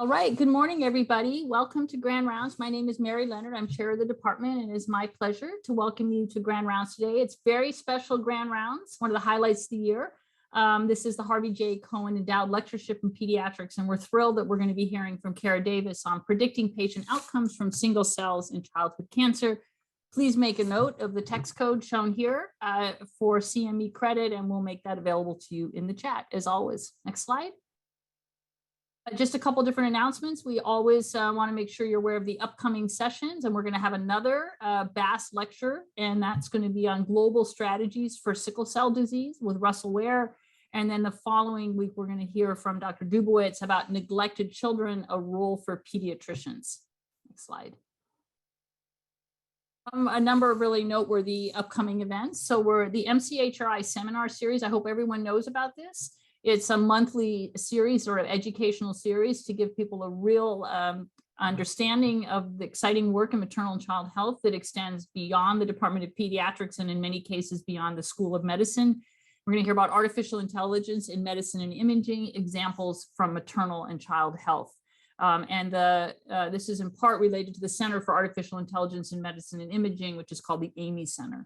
All right, good morning, everybody. Welcome to Grand Rounds. My name is Mary Leonard. I'm chair of the department, and it is my pleasure to welcome you to Grand Rounds today. It's very special Grand Rounds, one of the highlights of the year. This is the Harvey J. Cohen Endowed Lectureship in Pediatrics, and we're thrilled that we're going to be hearing from Kara Davis on predicting patient outcomes from single cells in childhood cancer. Please make a note of the text code shown here for CME credit, and we'll make that available to you in the chat, as always. Next slide. Just a couple different announcements. We always want to make sure you're aware of the upcoming sessions, and we're going to have another BASS lecture, and that's going to be on global strategies for sickle cell disease with Russell Ware. And then the following week, we're going to hear from Dr. Dubowitz about neglected children, a role for pediatricians. Next slide. A number of really noteworthy upcoming events. So we're the MCHRI seminar series. I hope everyone knows about this. It's a monthly series or an educational series to give people a real understanding of the exciting work in maternal and child health that extends beyond the Department of Pediatrics and in many cases beyond the School of Medicine. We're going to hear about artificial intelligence in medicine and imaging, examples from maternal and child health. This is in part related to the Center for Artificial Intelligence in Medicine and Imaging, which is called the Amy Center.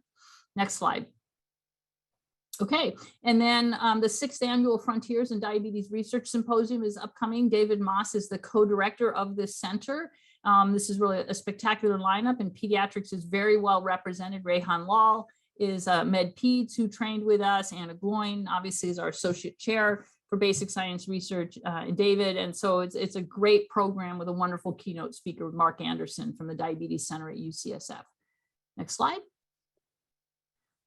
Next slide. Okay, and then the 6th Annual Frontiers in Diabetes Research Symposium is upcoming. David Moss is the co-director of this center. This is really a spectacular lineup, and pediatrics is very well represented. Rehan Lal is Med Peds who trained with us. Anna Gloin obviously is our associate chair for basic science research, David. And so it's a great program with a wonderful keynote speaker, Mark Anderson from the Diabetes Center at UCSF. Next slide.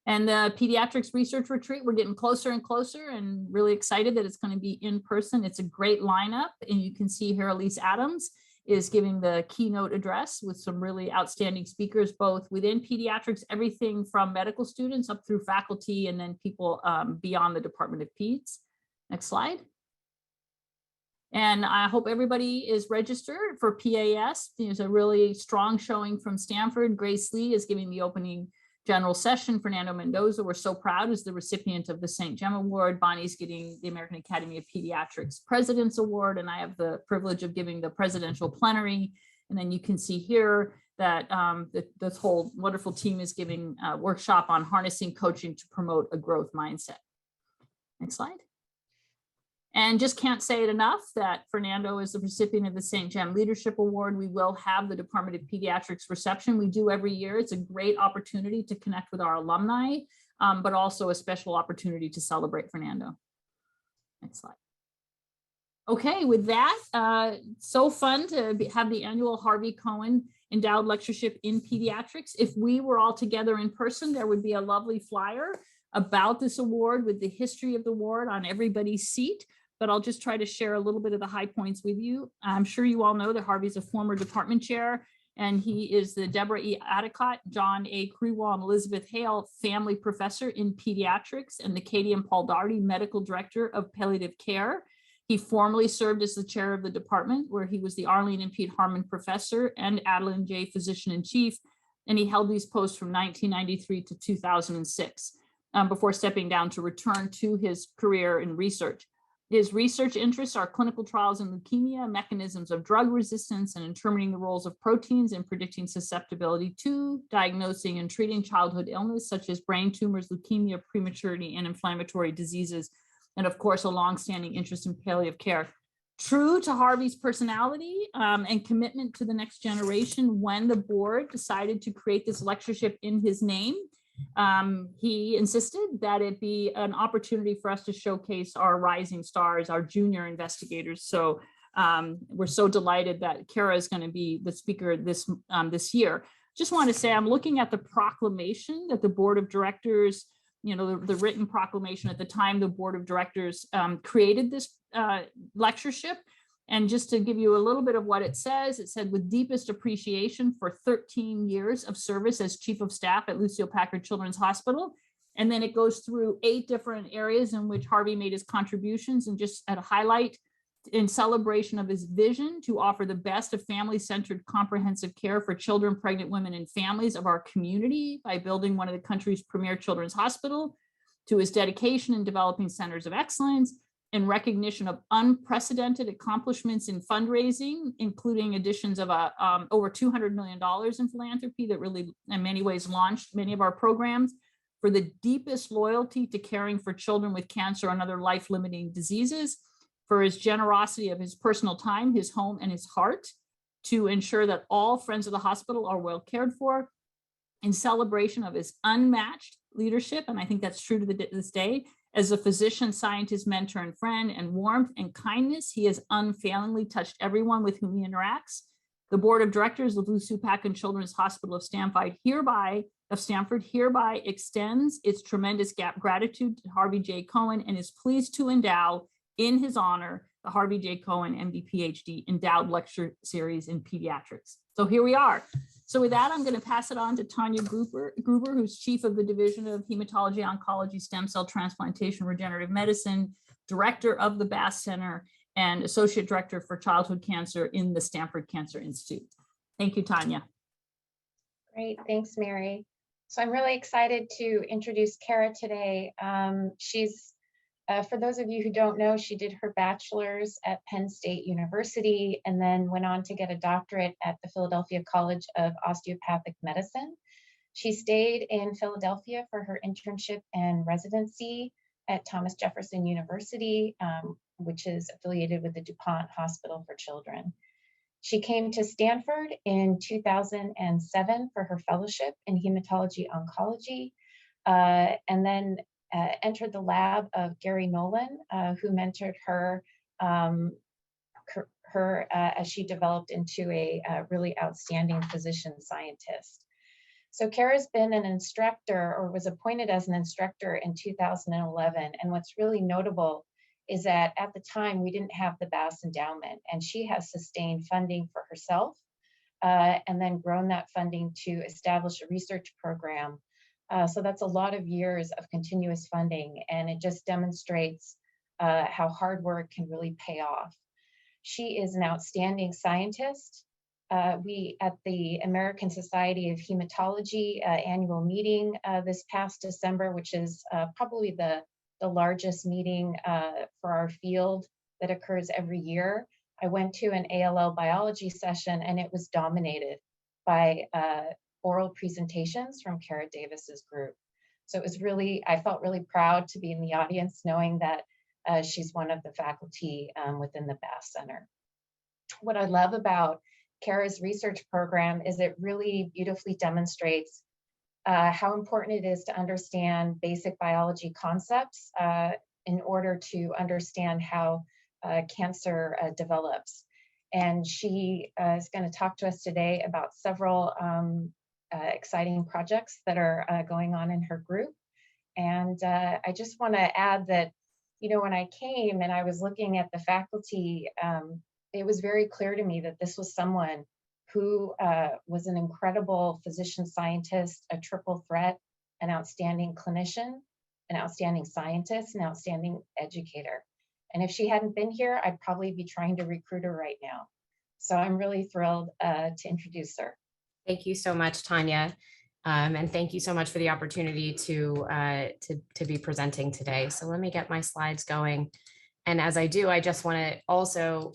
And the Pediatrics Research Retreat, we're getting closer and closer and really excited that it's going to be in person. It's a great lineup. And you can see here, Elise Adams is giving the keynote address with some really outstanding speakers, both within pediatrics, everything from medical students up through faculty, and then people beyond the Department of Peds. Next slide. And I hope everybody is registered for PAS. There's a really strong showing from Stanford. Grace Lee is giving the opening general session. Fernando Mendoza, we're so proud, is the recipient of the St. Jem Award. Bonnie's getting the American Academy of Pediatrics President's Award, and I have the privilege of giving the presidential plenary. And then you can see here that this whole wonderful team is giving a workshop on harnessing coaching to promote a growth mindset. Next slide. And just can't say it enough that Fernando is the recipient of the St. Jem Leadership Award. We will have the Department of Pediatrics reception. We do every year. It's a great opportunity to connect with our alumni, but also a special opportunity to celebrate Fernando. Next slide. Okay, with that, so fun to have the annual Harvey Cohen Endowed Lectureship in Pediatrics. If we were all together in person, there would be a lovely flyer about this award with the history of the award on everybody's seat. But I'll just try to share a little bit of the high points with you. I'm sure you all know that Harvey's a former department chair, and he is the Deborah E. Adicott, John A. Krewall, and Elizabeth Hale Family Professor in Pediatrics, and the Katie and Paul Daugherty Medical Director of Palliative Care. He formerly served as the chair of the department, where he was the Arlene and Pete Harmon Professor and Adeline J. Physician-in-Chief, and he held these posts from 1993 to 2006, before stepping down to return to his career in research. His research interests are clinical trials in leukemia, mechanisms of drug resistance, and determining the roles of proteins in predicting susceptibility to, diagnosing, and treating childhood illness, such as brain tumors, leukemia, prematurity, and inflammatory diseases. And of course, a longstanding interest in palliative care. True to Harvey's personality and commitment to the next generation, when the board decided to create this lectureship in his name, he insisted that it be an opportunity for us to showcase our rising stars, our junior investigators. So we're so delighted that Kara is going to be the speaker this year. Just want to say, I'm looking at the proclamation that the board of directors, the written proclamation at the time the board of directors created this lectureship. And just to give you a little bit of what it said, with deepest appreciation for 13 years of service as chief of staff at Lucile Packard Children's Hospital. And then it goes through 8 different areas in which Harvey made his contributions, and just at a highlight, in celebration of his vision to offer the best of family-centered comprehensive care for children, pregnant women, and families of our community by building one of the country's premier children's hospital, to his dedication in developing centers of excellence, in recognition of unprecedented accomplishments in fundraising, including additions of over $200 million in philanthropy that really, in many ways, launched many of our programs, for the deepest loyalty to caring for children with cancer and other life-limiting diseases, for his generosity of his personal time, his home, and his heart to ensure that all friends of the hospital are well cared for, in celebration of his unmatched leadership, and I think that's true to this day, as a physician, scientist, mentor, and friend, and warmth and kindness. He has unfailingly touched everyone with whom he interacts. The board of directors of Lou Supak Children's Hospital of Stanford hereby extends its tremendous gratitude to Harvey J. Cohen and is pleased to endow in his honor the Harvey J. Cohen, MD, PhD, Endowed Lecture Series in Pediatrics. So here we are. So with that, I'm going to pass it on to Tanya Gruber, who's chief of the Division of Hematology, Oncology, Stem Cell Transplantation, Regenerative Medicine, director of the Bass Center, and associate director for childhood cancer in the Stanford Cancer Institute. Thank you, Tanya. Great, thanks, Mary. So I'm really excited to introduce Kara today. For those of you who don't know, she did her bachelor's at Penn State University and then went on to get a doctorate at the Philadelphia College of Osteopathic Medicine. She stayed in Philadelphia for her internship and residency at Thomas Jefferson University, which is affiliated with the DuPont Hospital for Children. She came to Stanford in 2007 for her fellowship in hematology oncology, and then entered the lab of Gary Nolan, who mentored her as she developed into a really outstanding physician scientist. So Kara's been an instructor, or was appointed as an instructor in 2011. And what's really notable is that at the time we didn't have the Bass Endowment, and she has sustained funding for herself and then grown that funding to establish a research program. So that's a lot of years of continuous funding, and it just demonstrates how hard work can really pay off. She is an outstanding scientist. We at the American Society of Hematology annual meeting this past December, which is probably the largest meeting for our field that occurs every year. I went to an ALL biology session, and it was dominated by oral presentations from Kara Davis's group. So it was really, I felt really proud to be in the audience knowing that she's one of the faculty within the Bass Center. What I love about Kara's research program is it really beautifully demonstrates how important it is to understand basic biology concepts in order to understand how cancer develops. And she is going to talk to us today about several exciting projects that are going on in her group. And I just want to add that, you know, when I came and I was looking at the faculty, it was very clear to me that this was someone who was an incredible physician scientist, a triple threat, an outstanding clinician, an outstanding scientist, an outstanding educator. And if she hadn't been here, I'd probably be trying to recruit her right now. So I'm really thrilled to introduce her. Thank you so much, Tanya. And thank you so much for the opportunity to be presenting today. So let me get my slides going. And as I do, I just want to also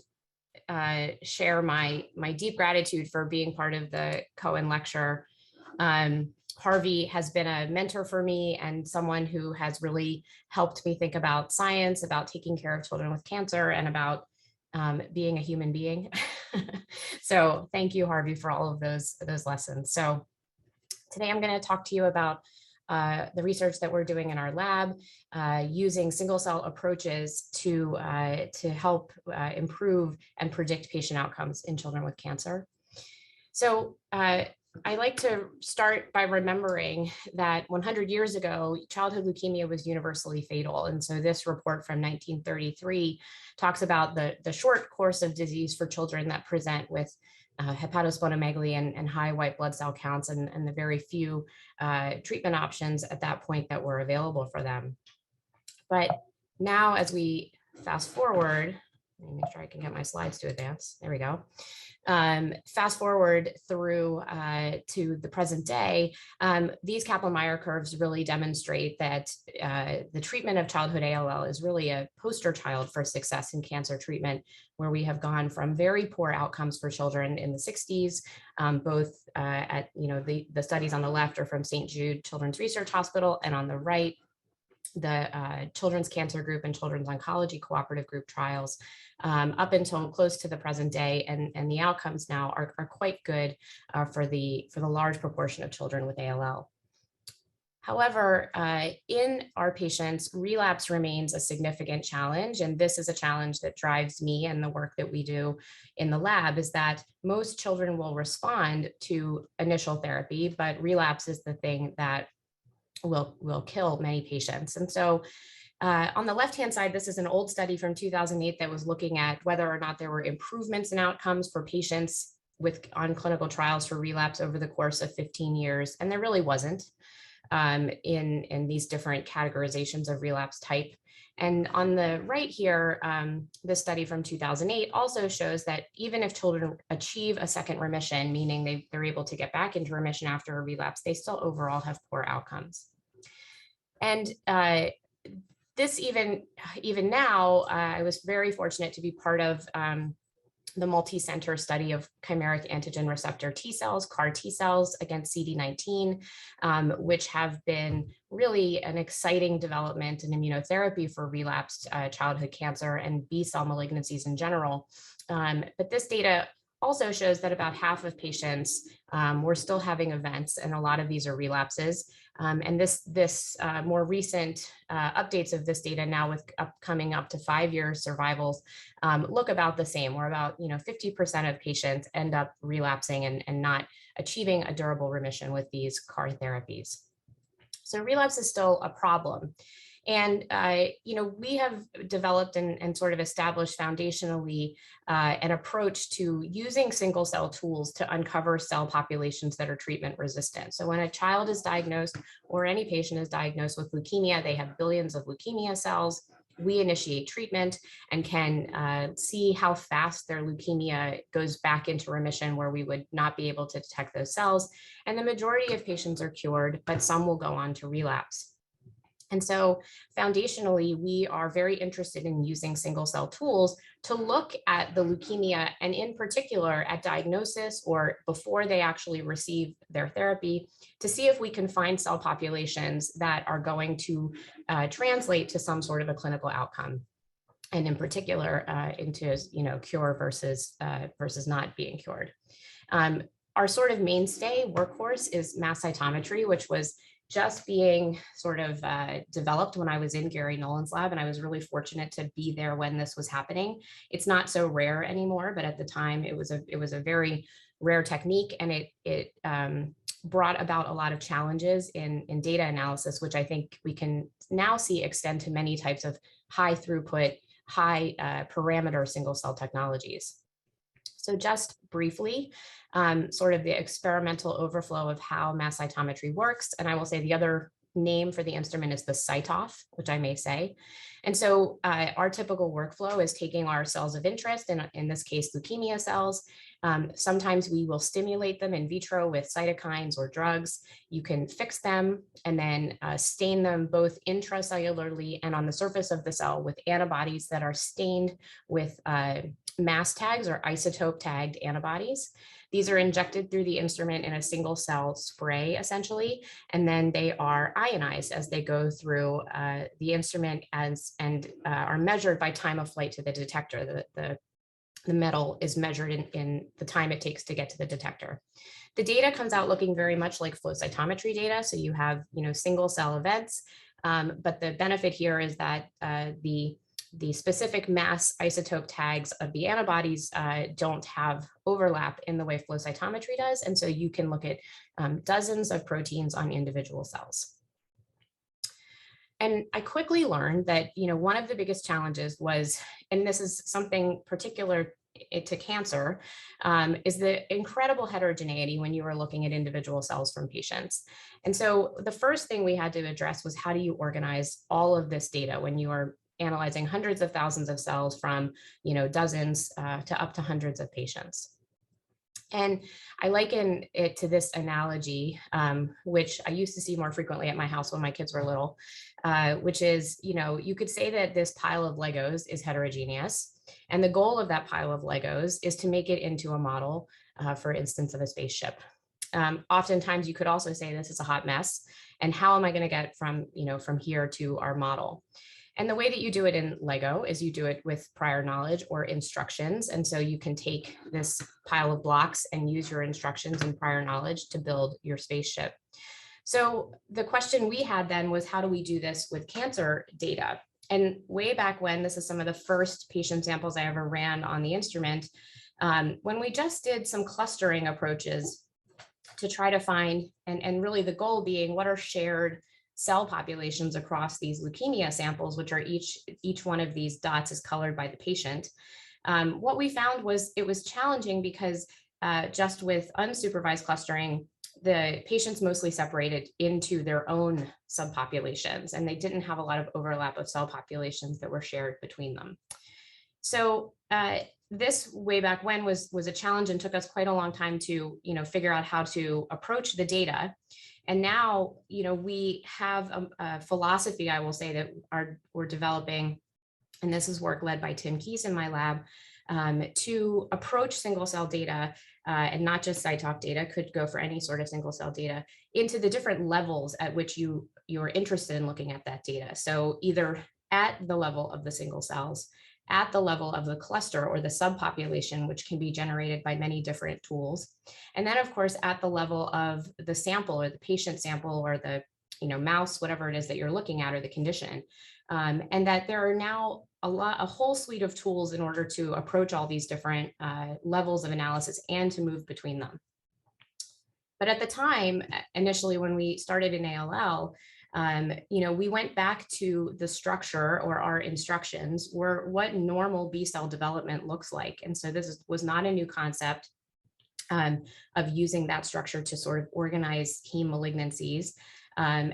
share my deep gratitude for being part of the Cohen lecture. Harvey has been a mentor for me and someone who has really helped me think about science, about taking care of children with cancer, and about being a human being. So thank you, Harvey, for all of those lessons. So today I'm going to talk to you about the research that we're doing in our lab using single cell approaches to help improve and predict patient outcomes in children with cancer. So I like to start by remembering that 100 years ago, childhood leukemia was universally fatal. And so this report from 1933 talks about the short course of disease for children that present with hepatosplenomegaly and high white blood cell counts, and the very few treatment options at that point that were available for them. But now, as we fast forward, Let me make sure I can get my slides to advance. There we go. Fast forward through to the present day, these Kaplan-Meier curves really demonstrate that the treatment of childhood ALL is really a poster child for success in cancer treatment, where we have gone from very poor outcomes for children in the 60s, both at, the studies on the left are from St. Jude Children's Research Hospital, and on the right, the Children's Cancer Group and Children's Oncology Cooperative Group trials up until close to the present day. And the outcomes now are quite good for the large proportion of children with ALL. However, in our patients, relapse remains a significant challenge. And this is a challenge that drives me and the work that we do in the lab, is that most children will respond to initial therapy, but relapse is the thing that will kill many patients. And so on the left-hand side, this is an old study from 2008 that was looking at whether or not there were improvements in outcomes for patients on clinical trials for relapse over the course of 15 years. And there really wasn't in these different categorizations of relapse type. And on the right here, this study from 2008 also shows that even if children achieve a second remission, meaning they're able to get back into remission after a relapse, they still overall have poor outcomes. And this even now, I was very fortunate to be part of the multi-center study of chimeric antigen receptor T cells, CAR T cells against CD19, which have been really an exciting development in immunotherapy for relapsed childhood cancer and B-cell malignancies in general. But this data also shows that about half of patients were still having events, and a lot of these are relapses. And this more recent updates of this data now with coming up to 5-year survivals look about the same, where about 50% of patients end up relapsing and not achieving a durable remission with these CAR therapies. So relapse is still a problem. And, we have developed and sort of established foundationally an approach to using single cell tools to uncover cell populations that are treatment resistant. So when a child is diagnosed or any patient is diagnosed with leukemia, they have billions of leukemia cells. We initiate treatment and can see how fast their leukemia goes back into remission, where we would not be able to detect those cells. And the majority of patients are cured, but some will go on to relapse. And so foundationally, we are very interested in using single cell tools to look at the leukemia, and in particular at diagnosis or before they actually receive their therapy, to see if we can find cell populations that are going to translate to some sort of a clinical outcome. And in particular, into cure versus not being cured. Our sort of mainstay workhorse is mass cytometry, which was just being sort of developed when I was in Gary Nolan's lab, and I was really fortunate to be there when this was happening. It's not so rare anymore, but at the time it was a very rare technique, and it brought about a lot of challenges in data analysis, which I think we can now see extend to many types of high throughput, high parameter single cell technologies. So just briefly, sort of the experimental overflow of how mass cytometry works. And I will say the other name for the instrument is the CyTOF, which I may say. And so our typical workflow is taking our cells of interest, in this case, leukemia cells. Sometimes we will stimulate them in vitro with cytokines or drugs. You can fix them and then stain them both intracellularly and on the surface of the cell with antibodies that are stained with mass tags or isotope tagged antibodies. These are injected through the instrument in a single cell spray, essentially, and then they are ionized as they go through the instrument and are measured by time of flight to the detector. The metal is measured in the time it takes to get to the detector. The data comes out looking very much like flow cytometry data. So you have, single cell events, but the benefit here is that the specific mass isotope tags of the antibodies don't have overlap in the way flow cytometry does. And so you can look at dozens of proteins on individual cells. And I quickly learned that, one of the biggest challenges was, and this is something particular to cancer, is the incredible heterogeneity when you are looking at individual cells from patients. And so the first thing we had to address was, how do you organize all of this data when you are analyzing hundreds of thousands of cells from, dozens to up to hundreds of patients. And I liken it to this analogy, which I used to see more frequently at my house when my kids were little, which is, you could say that this pile of Legos is heterogeneous. And the goal of that pile of Legos is to make it into a model, for instance, of a spaceship. Oftentimes, you could also say this is a hot mess. And how am I going to get from here to our model? And the way that you do it in Lego is you do it with prior knowledge or instructions. And so you can take this pile of blocks and use your instructions and prior knowledge to build your spaceship. So the question we had then was, how do we do this with cancer data? And way back when, this is some of the first patient samples I ever ran on the instrument, when we just did some clustering approaches to try to find, and really the goal being, what are shared cell populations across these leukemia samples, which are each one of these dots is colored by the patient. What we found was it was challenging because just with unsupervised clustering, the patients mostly separated into their own subpopulations, and they didn't have a lot of overlap of cell populations that were shared between them. So this way back when was a challenge and took us quite a long time to figure out how to approach the data. And now, we have a philosophy, I will say, that we're developing, and this is work led by Tim Keese in my lab, to approach single cell data, and not just CyTalk data, could go for any sort of single cell data, into the different levels at which you are interested in looking at that data. So either at the level of the single cells, at the level of the cluster or the subpopulation, which can be generated by many different tools. And then, of course, at the level of the sample or the patient sample or the mouse, whatever it is that you're looking at, or the condition. And that there are now a whole suite of tools in order to approach all these different levels of analysis and to move between them. But at the time, initially, when we started in ALL, we went back to the structure or our instructions were what normal B cell development looks like. And so this was not a new concept of using that structure to sort of organize heme malignancies.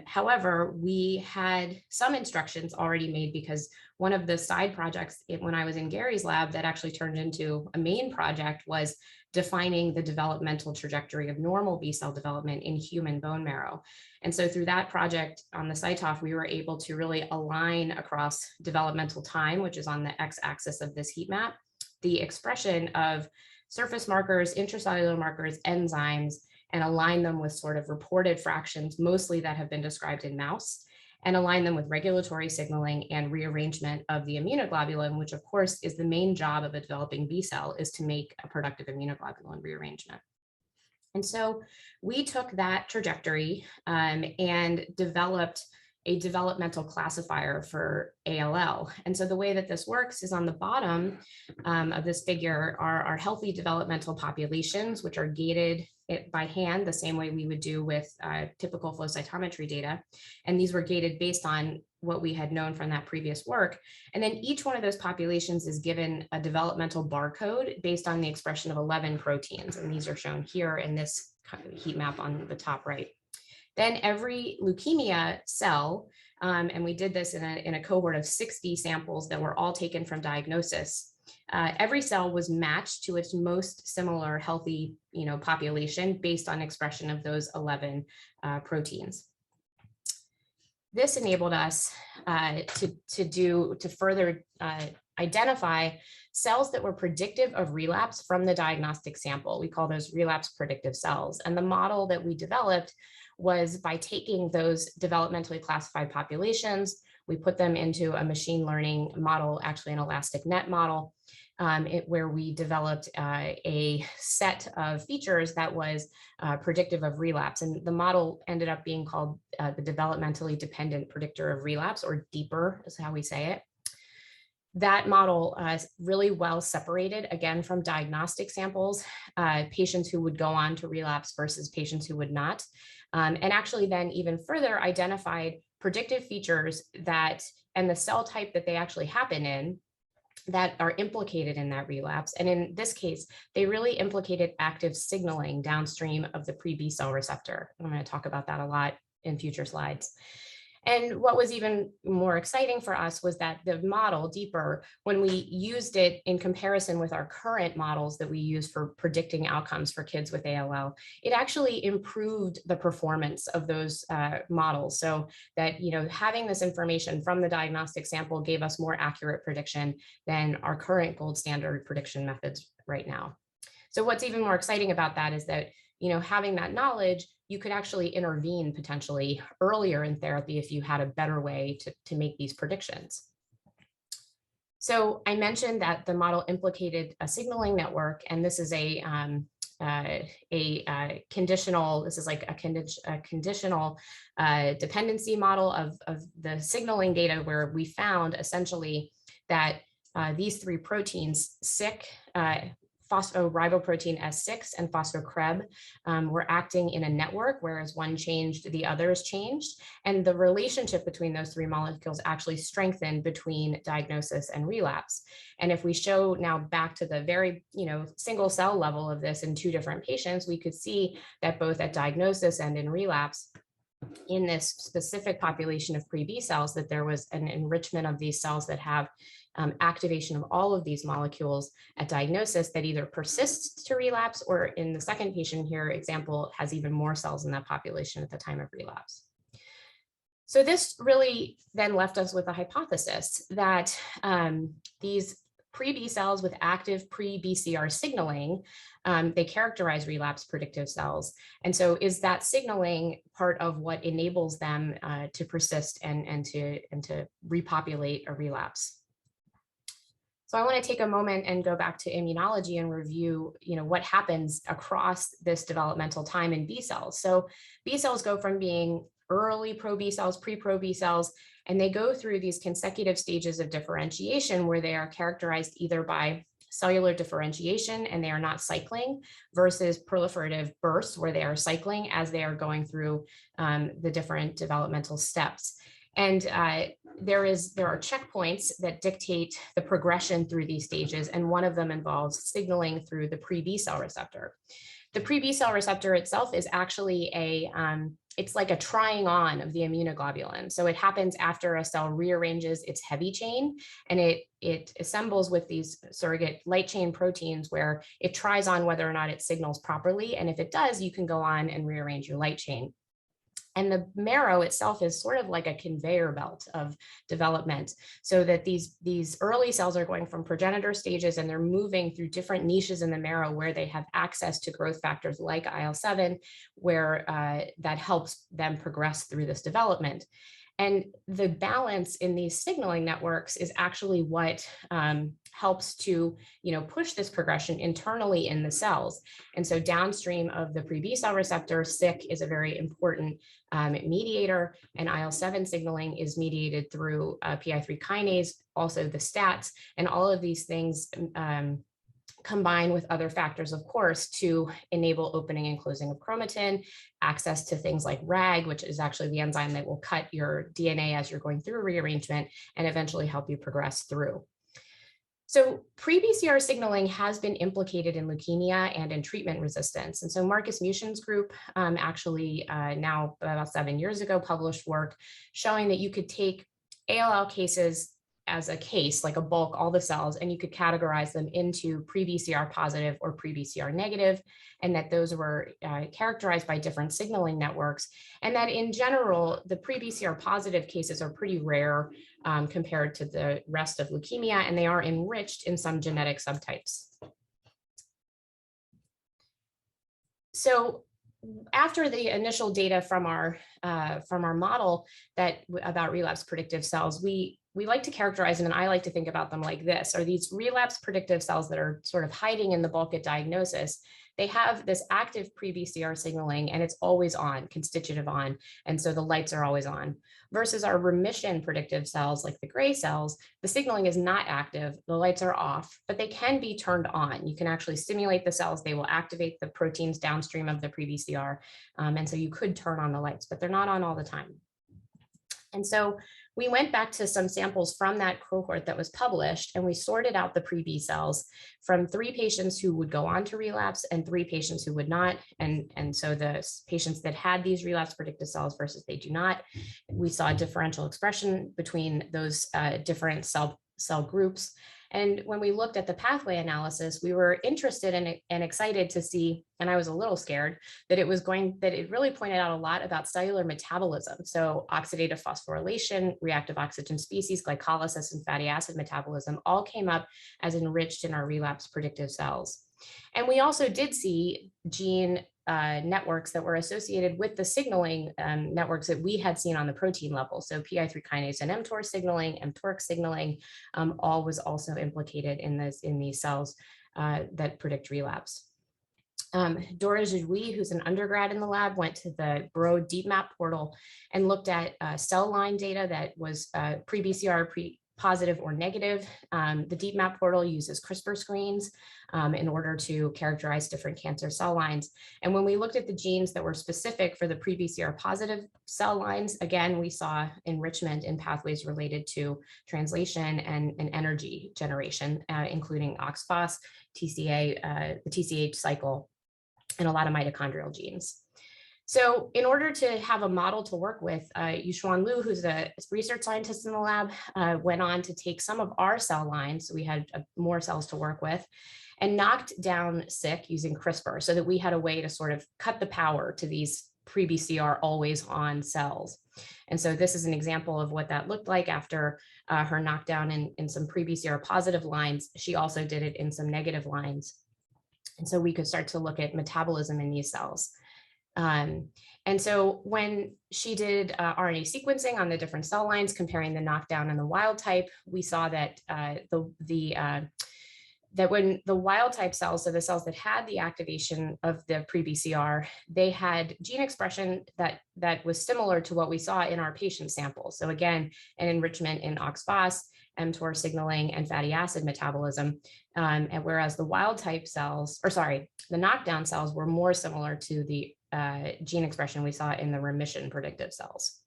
However, we had some instructions already made, because one of the side projects when I was in Gary's lab that actually turned into a main project was defining the developmental trajectory of normal B cell development in human bone marrow. And so through that project on the CyTalk, we were able to really align across developmental time, which is on the x-axis of this heat map, the expression of surface markers, intracellular markers, enzymes, and align them with sort of reported fractions, mostly that have been described in mouse, and align them with regulatory signaling and rearrangement of the immunoglobulin, which of course is the main job of a developing B cell, is to make a productive immunoglobulin rearrangement. And so we took that trajectory and developed a developmental classifier for ALL. And so the way that this works is on the bottom of this figure are our healthy developmental populations, which are gated by hand the same way we would do with typical flow cytometry data. And these were gated based on what we had known from that previous work. And then each one of those populations is given a developmental barcode based on the expression of 11 proteins. And these are shown here in this heat map on the top right. Then every leukemia cell, and we did this in a cohort of 60 samples that were all taken from diagnosis. Every cell was matched to its most similar healthy, population based on expression of those 11 proteins. This enabled us to further identify cells that were predictive of relapse from the diagnostic sample. We call those relapse predictive cells. And the model that we developed was by taking those developmentally classified populations, we put them into a machine learning model, actually an elastic net model, where we developed a set of features that was predictive of relapse. And the model ended up being called the developmentally dependent predictor of relapse, or DEEPR is how we say it. That model is really well separated, again, from diagnostic samples, patients who would go on to relapse versus patients who would not. And actually then even further identified predictive features and the cell type that they actually happen in that are implicated in that relapse. And in this case, they really implicated active signaling downstream of the pre-B cell receptor. I'm going to talk about that a lot in future slides. And what was even more exciting for us was that the model, deeper, when we used it in comparison with our current models that we use for predicting outcomes for kids with ALL, it actually improved the performance of those models. So that, you know, having this information from the diagnostic sample gave us more accurate prediction than our current gold standard prediction methods right now. So what's even more exciting about that is that, you know, having that knowledge, you could actually intervene potentially earlier in therapy if you had a better way to make these predictions. So I mentioned that the model implicated a signaling network, and this is a conditional, this is like a conditional dependency model of the signaling data, where we found essentially that these three proteins, SYK, phosphoriboprotein S6 and phospho-CREB were acting in a network, whereas one changed, the others changed. And the relationship between those three molecules actually strengthened between diagnosis and relapse. And if we show now back to the very, you know, single cell level of this in two different patients, we could see that both at diagnosis and in relapse, in this specific population of pre-B cells, that there was an enrichment of these cells that have activation of all of these molecules at diagnosis that either persists to relapse, or in the second patient here example, has even more cells in that population at the time of relapse. So this really then left us with a hypothesis that these pre-B cells with active pre-BCR signaling, they characterize relapse predictive cells. And so is that signaling part of what enables them to persist and to repopulate a relapse? So I want to take a moment and go back to immunology and review, you know, what happens across this developmental time in B cells. So B cells go from being early pro-B cells, pre-pro-B cells, and they go through these consecutive stages of differentiation where they are characterized either by cellular differentiation and they are not cycling, versus proliferative bursts where they are cycling as they are going through the different developmental steps. And there are checkpoints that dictate the progression through these stages, and one of them involves signaling through the pre-B cell receptor. The pre-B cell receptor itself is actually it's like a trying on of the immunoglobulin. So it happens after a cell rearranges its heavy chain, and it assembles with these surrogate light chain proteins where it tries on whether or not it signals properly. And if it does, you can go on and rearrange your light chain. And the marrow itself is sort of like a conveyor belt of development, so that these early cells are going from progenitor stages and they're moving through different niches in the marrow where they have access to growth factors like IL-7, where that helps them progress through this development. And the balance in these signaling networks is actually what helps to, you know, push this progression internally in the cells. And so downstream of the pre-B cell receptor, SYK is a very important mediator, and IL-7 signaling is mediated through PI3 kinase, also the STATs, and all of these things combine with other factors, of course, to enable opening and closing of chromatin, access to things like RAG, which is actually the enzyme that will cut your DNA as you're going through rearrangement and eventually help you progress through. So pre-BCR signaling has been implicated in leukemia and in treatment resistance. And so Marcus Mushin's group actually now about 7 years ago published work showing that you could take ALL cases as a case, like a bulk, all the cells, and you could categorize them into pre-BCR positive or pre-BCR negative, and that those were characterized by different signaling networks, and that in general, the pre-BCR positive cases are pretty rare compared to the rest of leukemia, and they are enriched in some genetic subtypes. So after the initial data from our model about relapse predictive cells, we like to characterize them, and I like to think about them like this: are these relapse predictive cells that are sort of hiding in the bulk at diagnosis. They have this active pre-BCR signaling, and it's always on, constitutive on, and so the lights are always on. Versus our remission predictive cells, like the gray cells, the signaling is not active, the lights are off, but they can be turned on. You can actually stimulate the cells, they will activate the proteins downstream of the pre-BCR, and so you could turn on the lights, but they're not on all the time. And so we went back to some samples from that cohort that was published, and we sorted out the pre-B cells from 3 patients who would go on to relapse and 3 patients who would not. And so the patients that had these relapse predictive cells versus they do not, we saw differential expression between those different cell groups. And when we looked at the pathway analysis, we were interested and excited to see, and I was a little scared that it really pointed out a lot about cellular metabolism. So oxidative phosphorylation, reactive oxygen species, glycolysis, and fatty acid metabolism all came up as enriched in our relapse predictive cells. And we also did see gene networks that were associated with the signaling networks that we had seen on the protein level. So PI3 kinase and mTOR signaling, mTORC signaling, all was also implicated in these cells that predict relapse. Dora Jadwi, who's an undergrad in the lab, went to the Broad DeepMap portal and looked at cell line data that was pre-BCR, positive or negative. The DeepMap portal uses CRISPR screens in order to characterize different cancer cell lines. And when we looked at the genes that were specific for the pre-BCR positive cell lines, again, we saw enrichment in pathways related to translation and energy generation, including OXPHOS, TCA, the TCH cycle, and a lot of mitochondrial genes. So in order to have a model to work with, Yuxuan Liu, who's a research scientist in the lab, went on to take some of our cell lines, so we had more cells to work with, and knocked down SYK using CRISPR so that we had a way to sort of cut the power to these pre-BCR always on cells. And so this is an example of what that looked like after her knockdown in some pre-BCR positive lines. She also did it in some negative lines. And so we could start to look at metabolism in these cells. And so when she did RNA sequencing on the different cell lines, comparing the knockdown and the wild type, we saw that that when the wild type cells, so the cells that had the activation of the pre-BCR, they had gene expression that was similar to what we saw in our patient samples. So again, an enrichment in OXPHOS, mTOR signaling, and fatty acid metabolism. And whereas the wild type cells, the knockdown cells were more similar to the gene expression we saw in the remission predictive cells.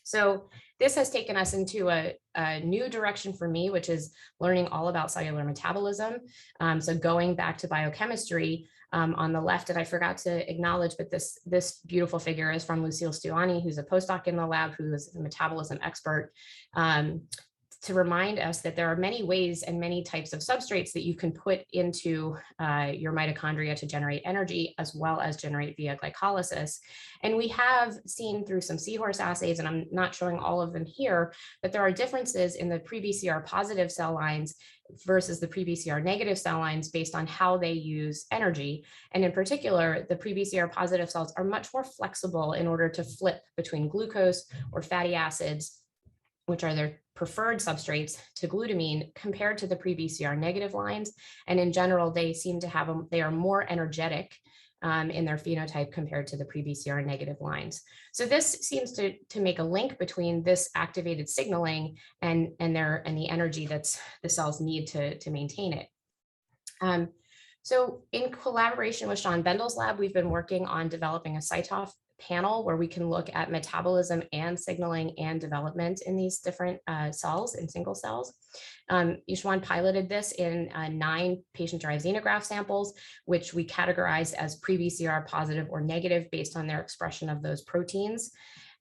So this has taken us into a new direction for me, which is learning all about cellular metabolism. So going back to biochemistry, on the left, and I forgot to acknowledge, but this beautiful figure is from Lucille Stuani, who's a postdoc in the lab, who is a metabolism expert, to remind us that there are many ways and many types of substrates that you can put into your mitochondria to generate energy, as well as generate via glycolysis. And we have seen through some seahorse assays, and I'm not showing all of them here, but there are differences in the pre-BCR positive cell lines versus the pre-BCR negative cell lines based on how they use energy. And in particular, the pre-BCR positive cells are much more flexible in order to flip between glucose or fatty acids, which are their preferred substrates, to glutamine, compared to the pre-BCR negative lines. And in general, they seem to they are more energetic in their phenotype compared to the pre-BCR negative lines. So this seems to make a link between this activated signaling and the energy that the cells need to maintain it. So in collaboration with Sean Bendel's lab, we've been working on developing a CyTOF panel where we can look at metabolism and signaling and development in these different cells, in single cells. Yuxuan piloted this in 9 patient-derived xenograft samples, which we categorize as pre-BCR positive or negative based on their expression of those proteins.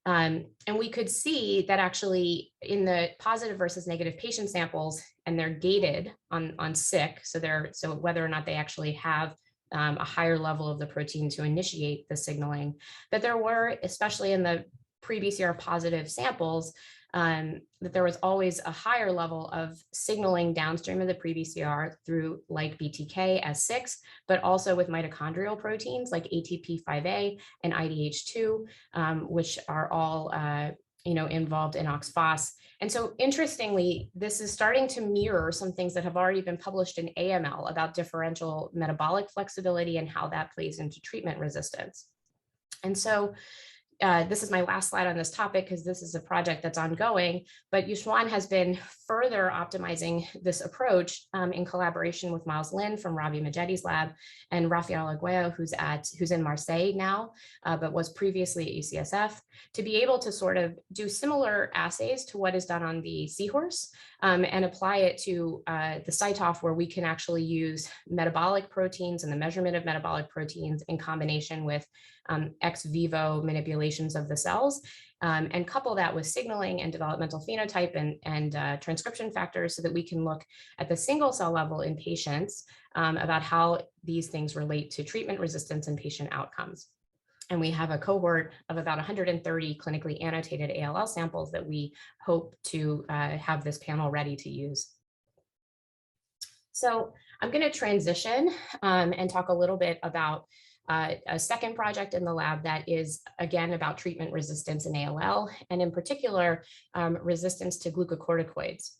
And we could see that actually in the positive versus negative patient samples, and they're gated on SYK, so whether or not they actually have a higher level of the protein to initiate the signaling, that there were, especially in the pre-BCR positive samples, that there was always a higher level of signaling downstream of the pre-BCR through like BTK S6, but also with mitochondrial proteins like ATP5A and IDH2, which are all involved in OXPHOS. And so interestingly, this is starting to mirror some things that have already been published in AML about differential metabolic flexibility and how that plays into treatment resistance. And so this is my last slide on this topic because this is a project that's ongoing, but Yuxuan has been further optimizing this approach in collaboration with Miles Lin from Ravi Majeti's lab and Rafael Aguayo, who's in Marseille now, but was previously at UCSF, to be able to sort of do similar assays to what is done on the seahorse and apply it to the CyTOF, where we can actually use metabolic proteins and the measurement of metabolic proteins in combination with ex vivo manipulations of the cells, and couple that with signaling and developmental phenotype and transcription factors so that we can look at the single cell level in patients about how these things relate to treatment resistance and patient outcomes. And we have a cohort of about 130 clinically annotated ALL samples that we hope to have this panel ready to use. So I'm going to transition and talk a little bit about a second project in the lab that is, again, about treatment resistance in ALL, and in particular, resistance to glucocorticoids.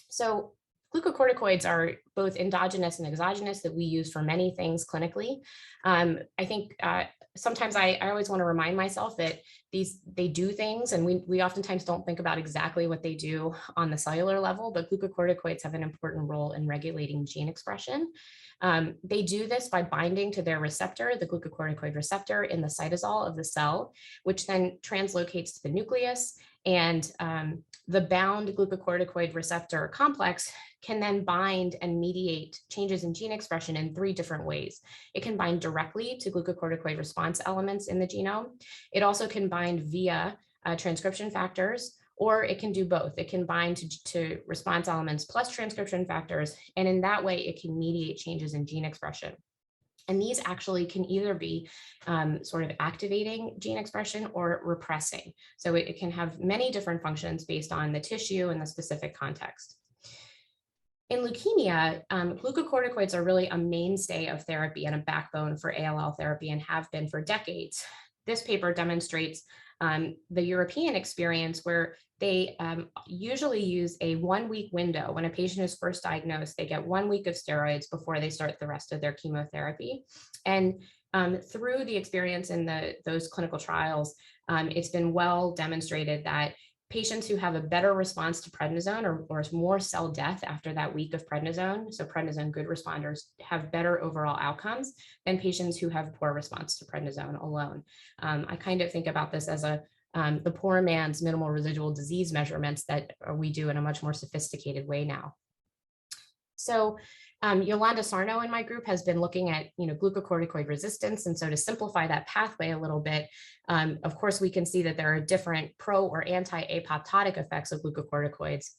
So glucocorticoids are both endogenous and exogenous that we use for many things clinically. I think sometimes I always want to remind myself that they do things, and we oftentimes don't think about exactly what they do on the cellular level, but glucocorticoids have an important role in regulating gene expression. They do this by binding to their receptor, the glucocorticoid receptor in the cytosol of the cell, which then translocates to the nucleus, and the bound glucocorticoid receptor complex can then bind and mediate changes in gene expression in 3 different ways. It can bind directly to glucocorticoid response elements in the genome. It also can bind via transcription factors, or it can do both. It can bind to response elements plus transcription factors, and in that way, it can mediate changes in gene expression. And these actually can either be sort of activating gene expression or repressing. So it can have many different functions based on the tissue and the specific context. In leukemia, glucocorticoids are really a mainstay of therapy and a backbone for ALL therapy and have been for decades. This paper demonstrates the European experience where they usually use a 1-week window. When a patient is first diagnosed, they get 1 week of steroids before they start the rest of their chemotherapy. And through the experience in those clinical trials, it's been well demonstrated that patients who have a better response to prednisone or more cell death after that week of prednisone, so prednisone good responders, have better overall outcomes than patients who have poor response to prednisone alone. I kind of think about this as the poor man's minimal residual disease measurements that we do in a much more sophisticated way now. So Yolanda Sarno in my group has been looking at glucocorticoid resistance. And so to simplify that pathway a little bit, of course, we can see that there are different pro or anti-apoptotic effects of glucocorticoids.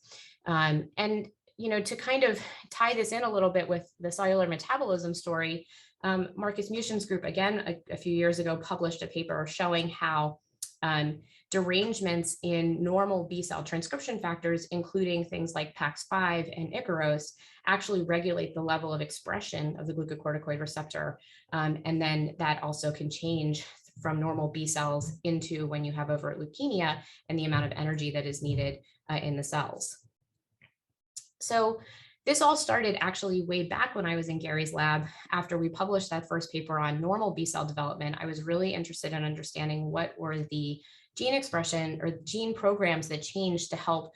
And to kind of tie this in a little bit with the cellular metabolism story, Marcus Mushin's group, again, a few years ago, published a paper showing how derangements in normal B cell transcription factors, including things like PAX5 and Ikaros, actually regulate the level of expression of the glucocorticoid receptor. And then that also can change from normal B cells into when you have overt leukemia and the amount of energy that is needed in the cells. So this all started actually way back when I was in Gary's lab. After we published that first paper on normal B cell development, I was really interested in understanding what were the gene expression or gene programs that changed to help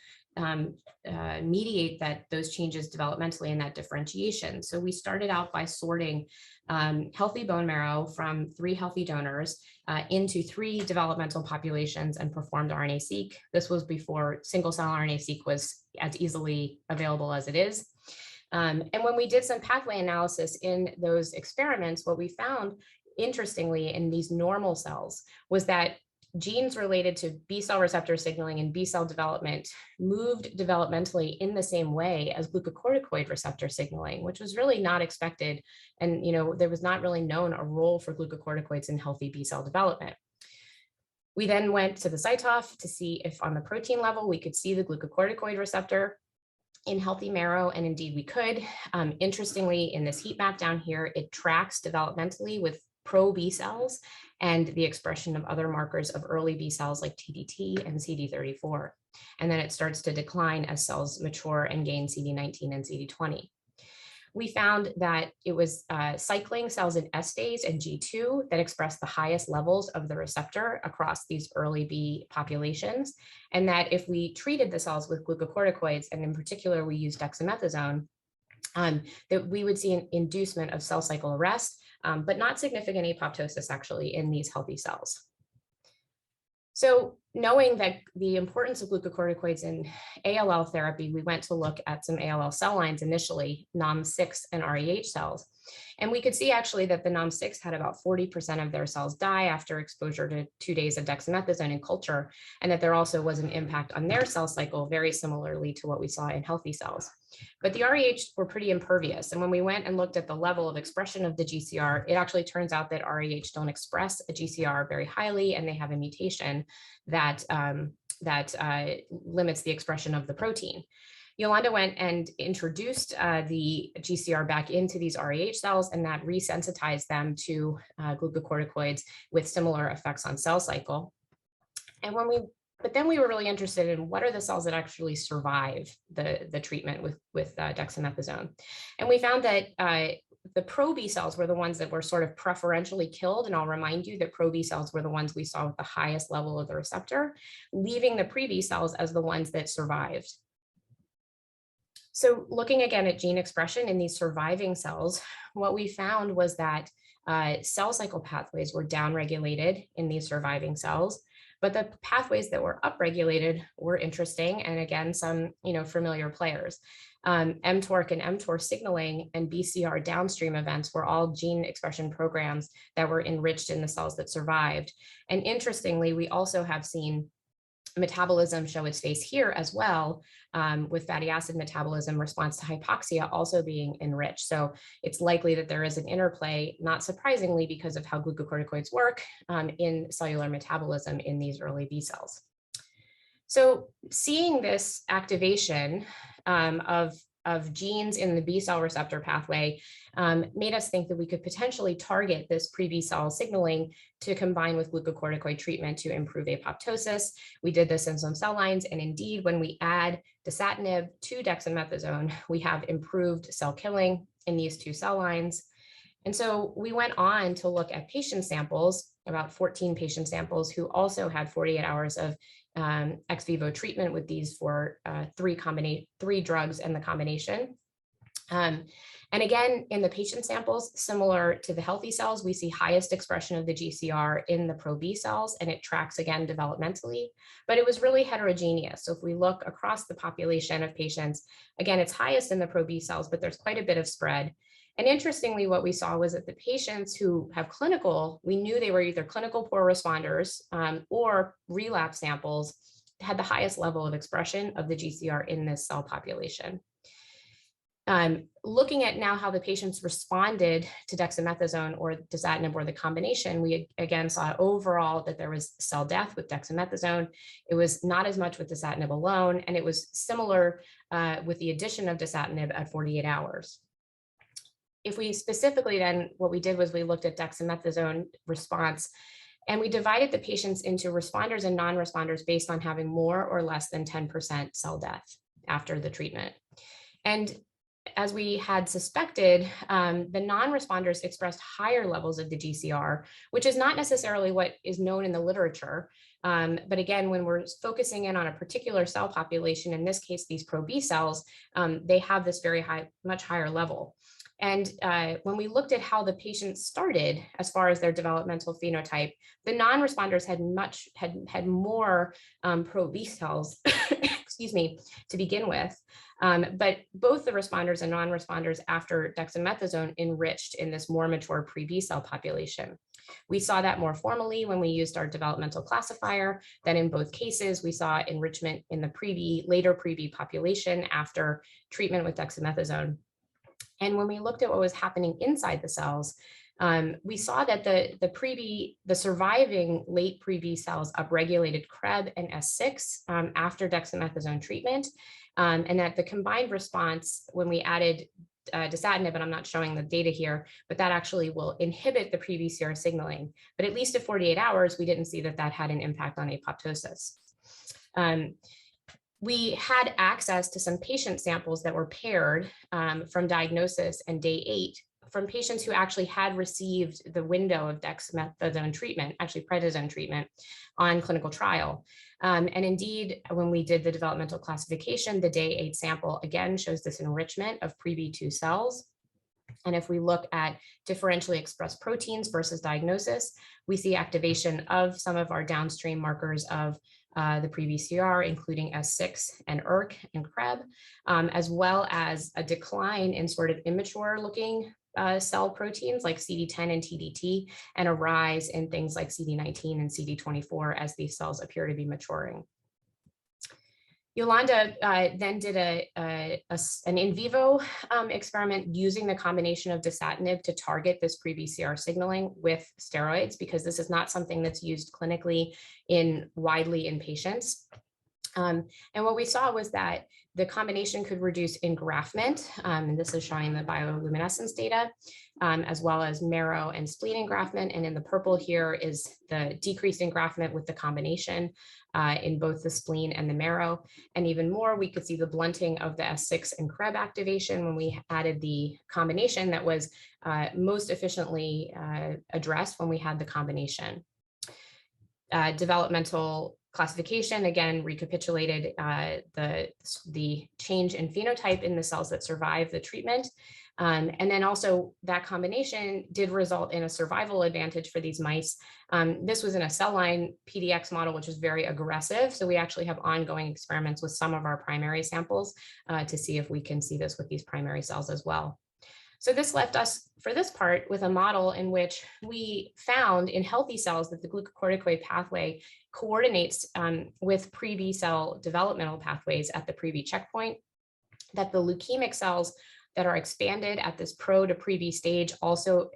mediate those changes developmentally in that differentiation. So we started out by sorting healthy bone marrow from 3 healthy donors into 3 developmental populations and performed RNA-seq. This was before single-cell RNA-seq was as easily available as it is. And when we did some pathway analysis in those experiments, what we found, interestingly, in these normal cells was that genes related to B cell receptor signaling and B cell development moved developmentally in the same way as glucocorticoid receptor signaling, which was really not expected. And, there was not really known a role for glucocorticoids in healthy B cell development. We then went to the CyTOF to see if on the protein level, we could see the glucocorticoid receptor in healthy marrow, and indeed we could. Interestingly, in this heat map down here, it tracks developmentally with pro B cells and the expression of other markers of early B cells like TDT and CD34. And then it starts to decline as cells mature and gain CD19 and CD20. we found that it was cycling cells in S phase and G2 that expressed the highest levels of the receptor across these early B populations. And that if we treated the cells with glucocorticoids, and in particular, we used dexamethasone, that we would see an inducement of cell cycle arrest, but not significant apoptosis actually in these healthy cells. So knowing that the importance of glucocorticoids in ALL therapy, we went to look at some ALL cell lines initially, NOM6 and REH cells. And we could see actually that the NOM6 had about 40% of their cells die after exposure to 2 days of dexamethasone in culture, and that there also was an impact on their cell cycle very similarly to what we saw in healthy cells. But the REH were pretty impervious. And when we went and looked at the level of expression of the GCR, it actually turns out that REH don't express a GCR very highly, and they have a mutation that, limits the expression of the protein. Yolanda went and introduced the GCR back into these REH cells, and that resensitized them to glucocorticoids with similar effects on cell cycle. And but then we were really interested in what are the cells that actually survive the treatment with dexamethasone. And we found that the pro-B cells were the ones that were sort of preferentially killed. And I'll remind you that pro-B cells were the ones we saw with the highest level of the receptor, leaving the pre-B cells as the ones that survived. So looking again at gene expression in these surviving cells, what we found was that cell cycle pathways were downregulated in these surviving cells, but the pathways that were upregulated were interesting. And again, some familiar players. mTORC and mTOR signaling and BCR downstream events were all gene expression programs that were enriched in the cells that survived. And interestingly, we also have seen metabolism show its face here as well, with fatty acid metabolism response to hypoxia also being enriched. So it's likely that there is an interplay, not surprisingly, because of how glucocorticoids work in cellular metabolism in these early B cells. So seeing this activation of genes in the B cell receptor pathway made us think that we could potentially target this pre-B cell signaling to combine with glucocorticoid treatment to improve apoptosis. We did this in some cell lines, and indeed, when we add dasatinib to dexamethasone, we have improved cell killing in these 2 cell lines. And so we went on to look at patient samples, about 14 patient samples who also had 48 hours of ex vivo treatment with these for 3 drugs and the combination. And again, in the patient samples, similar to the healthy cells, we see highest expression of the GCR in the pro-B cells, and it tracks again developmentally, but it was really heterogeneous. So if we look across the population of patients, again, it's highest in the pro-B cells, but there's quite a bit of spread. And interestingly, what we saw was that the patients who have clinical, we knew they were either clinical poor responders or relapse samples, had the highest level of expression of the GCR in this cell population. Looking at now how the patients responded to dexamethasone or dasatinib or the combination, we again saw overall that there was cell death with dexamethasone. It was not as much with dasatinib alone, and it was similar with the addition of dasatinib at 48 hours. If we specifically then, what we did was we looked at dexamethasone response, and we divided the patients into responders and non-responders based on having more or less than 10% cell death after the treatment. And as we had suspected, the non-responders expressed higher levels of the GCR, which is not necessarily what is known in the literature. But again, when we're focusing in on a particular cell population, in this case, these pro-B cells, they have this very high, much higher level. And when we looked at how the patients started as far as their developmental phenotype, the non-responders had more pro-B cells, excuse me, to begin with. But both the responders and non-responders after dexamethasone enriched in this more mature pre-B cell population. We saw that more formally when we used our developmental classifier. Then in both cases, we saw enrichment in the later pre-B population after treatment with dexamethasone. And when we looked at what was happening inside the cells, we saw that the surviving late pre-B cells upregulated CREB and S6 after dexamethasone treatment, and that the combined response when we added dasatinib, and I'm not showing the data here, but that actually will inhibit the pre-BCR signaling. But at least at 48 hours, we didn't see that had an impact on apoptosis. we had access to some patient samples that were paired from diagnosis and day 8 from patients who actually had received the window of dexamethasone treatment, actually prednisone treatment on clinical trial. And indeed, when we did the developmental classification, the day 8 sample again shows this enrichment of pre-B2 cells. And if we look at differentially expressed proteins versus diagnosis, we see activation of some of our downstream markers of the pre-BCR, including S6 and ERK and CREB, as well as a decline in sort of immature looking cell proteins like CD10 and TDT, and a rise in things like CD19 and CD24 as these cells appear to be maturing. Yolanda then did an in vivo experiment using the combination of dasatinib to target this pre-BCR signaling with steroids, because this is not something that's used clinically widely in patients. And what we saw was that the combination could reduce engraftment, and this is showing the bioluminescence data, as well as marrow and spleen engraftment. And in the purple here is the decreased engraftment with the combination in both the spleen and the marrow. And even more, we could see the blunting of the S6 and CREB activation when we added the combination that was most efficiently addressed when we had the combination. Developmental classification again recapitulated the change in phenotype in the cells that survive the treatment. And then also that combination did result in a survival advantage for these mice. This was in a cell line PDX model, which is very aggressive. So we actually have ongoing experiments with some of our primary samples to see if we can see this with these primary cells as well. So this left us, for this part, with a model in which we found in healthy cells that the glucocorticoid pathway coordinates with pre-B cell developmental pathways at the pre-B checkpoint, that the leukemic cells that are expanded at this pro to pre-B stage also,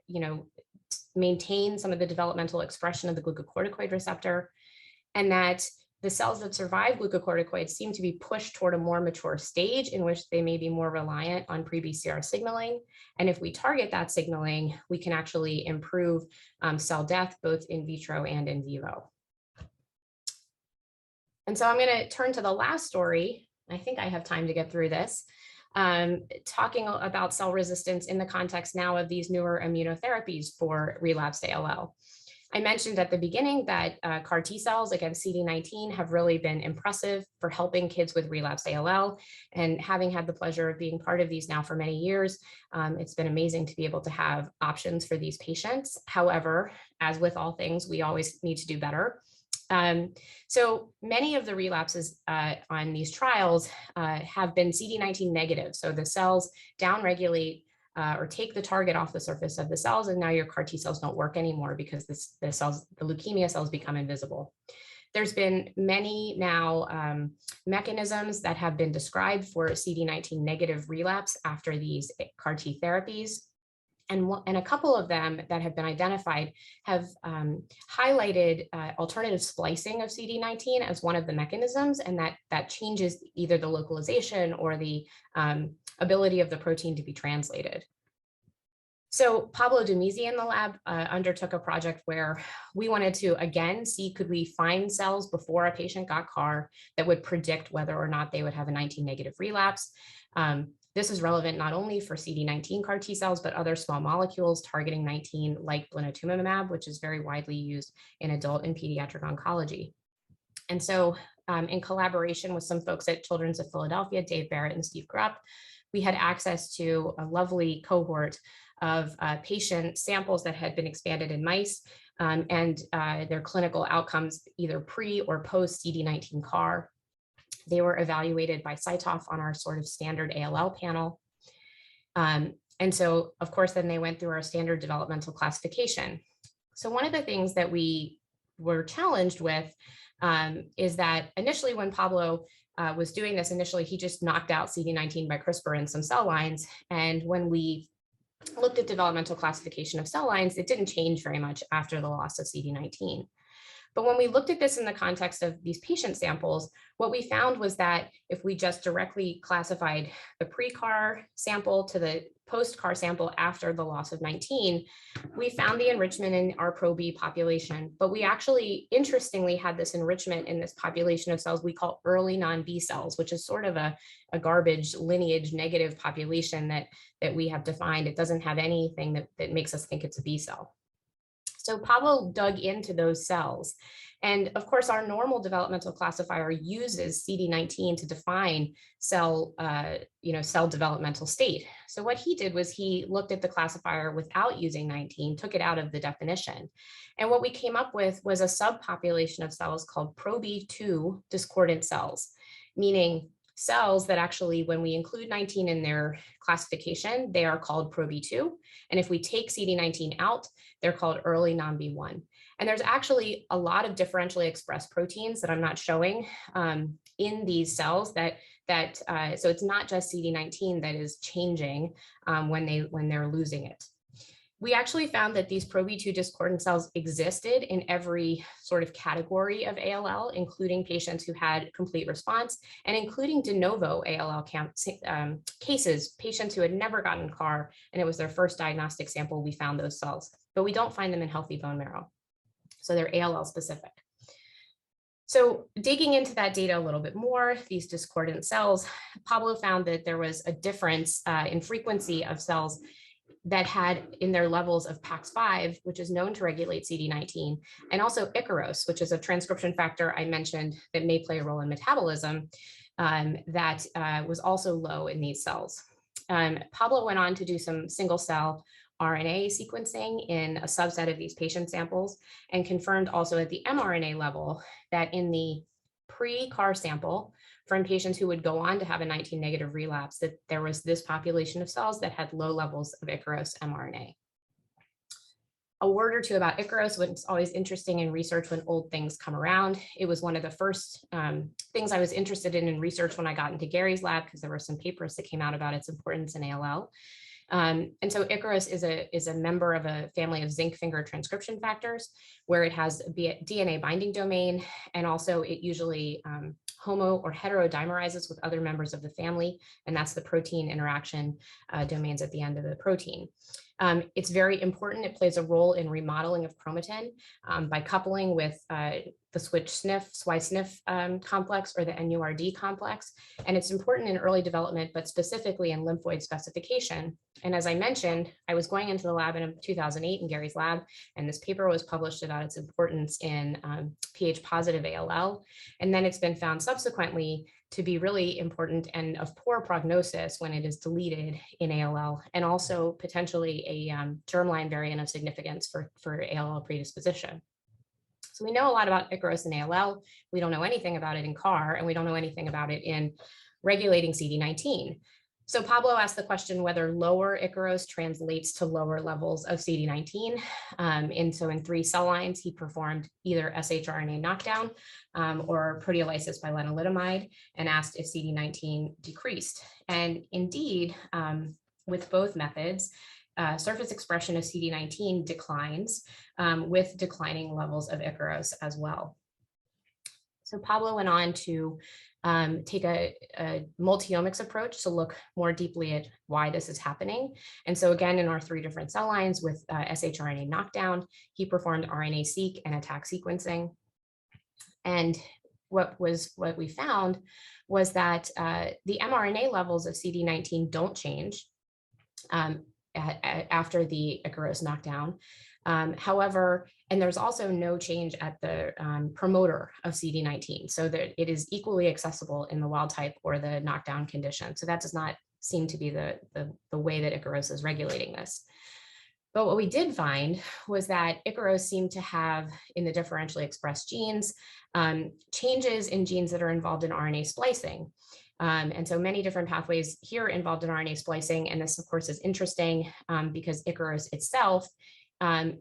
maintain some of the developmental expression of the glucocorticoid receptor, and that the cells that survive glucocorticoids seem to be pushed toward a more mature stage in which they may be more reliant on pre-BCR signaling. And if we target that signaling, we can actually improve cell death, both in vitro and in vivo. And so I'm going to turn to the last story. I think I have time to get through this, talking about cell resistance in the context now of these newer immunotherapies for relapsed ALL. I mentioned at the beginning that CAR T cells against CD19 have really been impressive for helping kids with relapsed ALL. And having had the pleasure of being part of these now for many years, it's been amazing to be able to have options for these patients. However, as with all things, we always need to do better. So many of the relapses on these trials have been CD19 negative. So the cells downregulate or take the target off the surface of the cells, and now your CAR T cells don't work anymore because the leukemia cells become invisible. There's been many now mechanisms that have been described for CD19 negative relapse after these CAR T therapies. And a couple of them that have been identified have highlighted alternative splicing of CD19 as one of the mechanisms, and that changes either the localization or the ability of the protein to be translated. So Pablo Dumisi in the lab undertook a project where we wanted to, again, see could we find cells before a patient got CAR that would predict whether or not they would have a 19 negative relapse. This is relevant not only for CD19 CAR T cells, but other small molecules targeting 19 like blinatumomab, which is very widely used in adult and pediatric oncology. And so in collaboration with some folks at Children's of Philadelphia, Dave Barrett and Steve Grupp, we had access to a lovely cohort of patient samples that had been expanded in mice and their clinical outcomes, either pre or post CD19 CAR. They were evaluated by CyTOF on our sort of standard ALL panel. And so, of course, then they went through our standard developmental classification. So one of the things that we were challenged with is that initially when Pablo was doing this, he just knocked out CD19 by CRISPR in some cell lines. And when we looked at developmental classification of cell lines, it didn't change very much after the loss of CD19. But when we looked at this in the context of these patient samples, what we found was that if we just directly classified the pre-CAR sample to the post-CAR sample after the loss of 19, we found the enrichment in our pro-B population. But we actually, interestingly, had this enrichment in this population of cells we call early non-B cells, which is sort of a garbage lineage negative population that we have defined. It doesn't have anything that makes us think it's a B cell. So Pablo dug into those cells. And of course, our normal developmental classifier uses CD19 to define cell developmental state. So what he did was he looked at the classifier without using 19, took it out of the definition. And what we came up with was a subpopulation of cells called ProB2 discordant cells, meaning cells that actually, when we include 19 in their classification, they are called ProB2. And if we take CD19 out, they're called early non-B1. And there's actually a lot of differentially expressed proteins that I'm not showing in these cells so it's not just CD19 that is changing when they're losing it. We actually found that these ProB2 discordant cells existed in every sort of category of ALL, including patients who had complete response and including de novo ALL cases, patients who had never gotten CAR and it was their first diagnostic sample, we found those cells, but we don't find them in healthy bone marrow. So they're ALL specific. So digging into that data a little bit more, these discordant cells, Pablo found that there was a difference in frequency of cells that had in their levels of PAX5, which is known to regulate CD19, and also Ikaros, which is a transcription factor I mentioned that may play a role in metabolism, that was also low in these cells. Pablo went on to do some single cell RNA sequencing in a subset of these patient samples and confirmed also at the mRNA level that in the pre-CAR sample from patients who would go on to have a 19 negative relapse, that there was this population of cells that had low levels of Ikaros mRNA. A word or two about Ikaros, what's always interesting in research when old things come around. It was one of the first things I was interested in research when I got into Gary's lab, because there were some papers that came out about its importance in ALL. And so Ikaros is a member of a family of zinc finger transcription factors, where it has a DNA binding domain, and also it usually homo or heterodimerizes with other members of the family, and that's the protein interaction domains at the end of the protein. It's very important. It plays a role in remodeling of chromatin by coupling with the SWI/SNF complex or the NURD complex. And it's important in early development, but specifically in lymphoid specification. And as I mentioned, I was going into the lab in 2008 in Gary's lab, and this paper was published about its importance in pH positive ALL. And then it's been found subsequently to be really important and of poor prognosis when it is deleted in ALL, and also potentially a germline variant of significance for ALL predisposition. So we know a lot about Ikaros in ALL. We don't know anything about it in CAR, and we don't know anything about it in regulating CD19. So Pablo asked the question whether lower Ikaros translates to lower levels of CD19. And so in 3 cell lines, he performed either shRNA knockdown or proteolysis by lenalidomide and asked if CD19 decreased. And indeed, with both methods, surface expression of CD19 declines with declining levels of Ikaros as well. So Pablo went on to take a multi-omics approach to look more deeply at why this is happening. And so again, in our 3 different cell lines with shRNA knockdown, he performed RNA-seq and attack sequencing. And what we found was that the mRNA levels of CD19 don't change after the Ikaros knockdown. However, and there's also no change at the promoter of CD19, so that it is equally accessible in the wild type or the knockdown condition. So that does not seem to be the way that Ikaros is regulating this. But what we did find was that Ikaros seemed to have, in the differentially expressed genes, changes in genes that are involved in RNA splicing. And so many different pathways here involved in RNA splicing. And this, of course, is interesting because Ikaros itself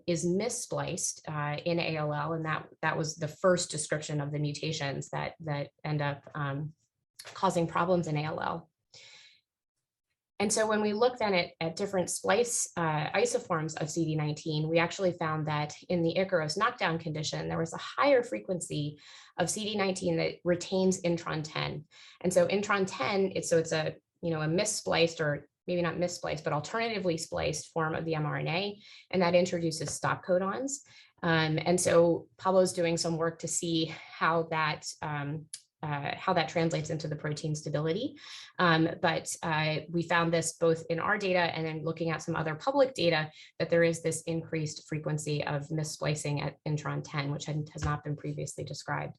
is misspliced in ALL, and that was the first description of the mutations that end up causing problems in ALL. And so when we looked then at different splice isoforms of CD19, we actually found that in the Ikaros knockdown condition, there was a higher frequency of CD19 that retains intron 10. And so intron 10, it's a misspliced, or maybe not misspliced, but alternatively spliced form of the mRNA, and that introduces stop codons. And so Pablo's doing some work to see how that translates into the protein stability. But we found this both in our data and then looking at some other public data, that there is this increased frequency of missplicing at intron 10, which has not been previously described.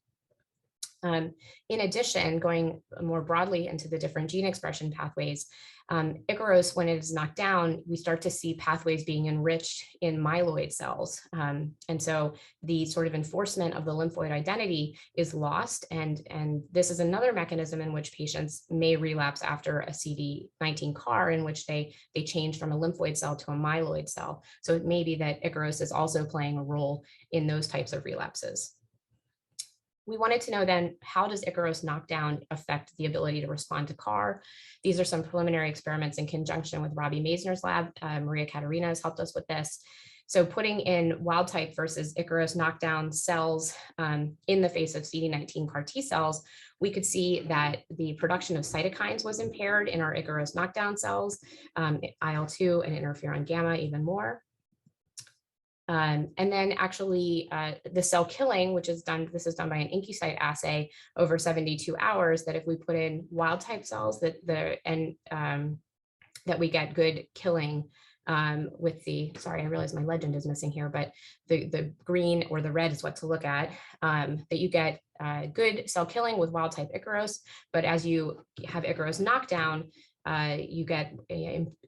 In addition, going more broadly into the different gene expression pathways, Ikaros, when it is knocked down, we start to see pathways being enriched in myeloid cells. And so the sort of enforcement of the lymphoid identity is lost. And this is another mechanism in which patients may relapse after a CD19 CAR, in which they change from a lymphoid cell to a myeloid cell. So it may be that Ikaros is also playing a role in those types of relapses. We wanted to know then, how does Ikaros knockdown affect the ability to respond to CAR? These are some preliminary experiments in conjunction with Robbie Maisner's lab. Maria Katerina has helped us with this. So putting in wild type versus Ikaros knockdown cells in the face of CD19 CAR T cells, we could see that the production of cytokines was impaired in our Ikaros knockdown cells, IL-2 and interferon gamma even more. And then actually the cell killing, which is done, this is done by an IncuCyte assay over 72 hours, that if we put in wild type cells that we get good killing with the, sorry, I realize my legend is missing here, but the green or the red is what to look at, that you get good cell killing with wild type Ikaros, but as you have Ikaros knockdown, you get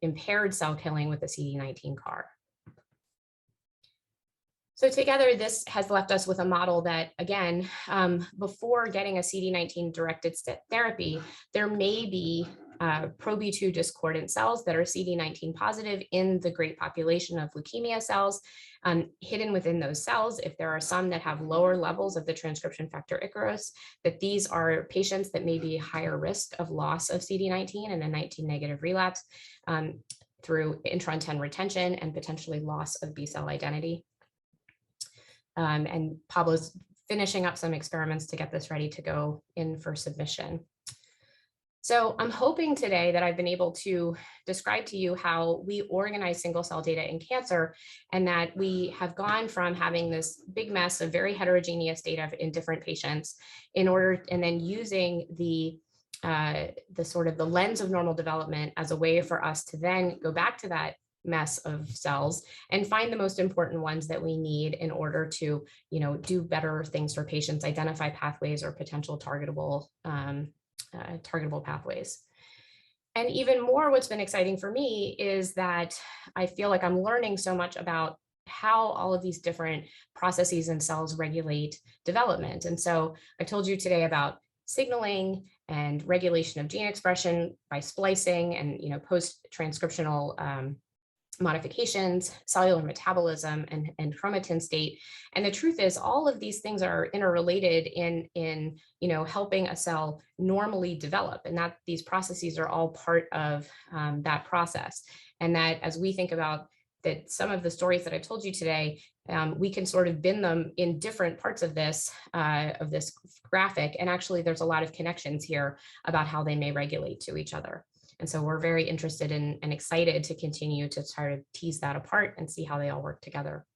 impaired cell killing with the CD19 CAR. So together, this has left us with a model that, again, before getting a CD19 directed therapy, there may be ProB2 discordant cells that are CD19 positive in the great population of leukemia cells. Hidden within those cells, if there are some that have lower levels of the transcription factor Ikaros, that these are patients that may be higher risk of loss of CD19 and a 19 negative relapse through intron 10 retention and potentially loss of B cell identity. And Pablo's finishing up some experiments to get this ready to go in for submission. So I'm hoping today that I've been able to describe to you how we organize single cell data in cancer, and that we have gone from having this big mess of very heterogeneous data in different patients in order, and then using the sort of the lens of normal development as a way for us to then go back to that mess of cells and find the most important ones that we need in order to, do better things for patients, identify pathways or potential targetable pathways. And even more, what's been exciting for me is that I feel like I'm learning so much about how all of these different processes in cells regulate development. And so I told you today about signaling and regulation of gene expression by splicing and post-transcriptional modifications, cellular metabolism, and chromatin state. And the truth is, all of these things are interrelated in helping a cell normally develop, and that these processes are all part of that process. And that as we think about that, some of the stories that I told you today, we can sort of bin them in different parts of this graphic. And actually, there's a lot of connections here about how they may regulate to each other. And so we're very interested in and excited to continue to try to tease that apart and see how they all work together.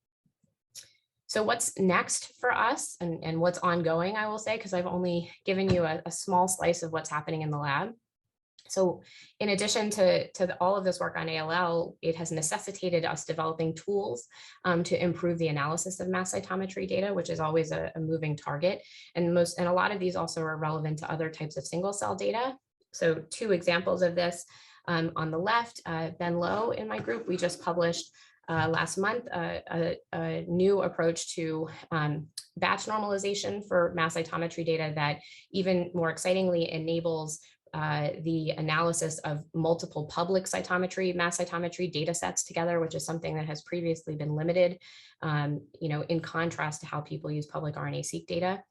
So what's next for us and what's ongoing, I will say, because I've only given you a small slice of what's happening in the lab. So in addition to all of this work on ALL, it has necessitated us developing tools to improve the analysis of mass cytometry data, which is always a moving target. And a lot of these also are relevant to other types of single cell data. So 2 examples of this on the left, Ben Lowe in my group, we just published last month a new approach to batch normalization for mass cytometry data that even more excitingly enables the analysis of multiple public cytometry, mass cytometry data sets together, which is something that has previously been limited, in contrast to how people use public RNA-seq data.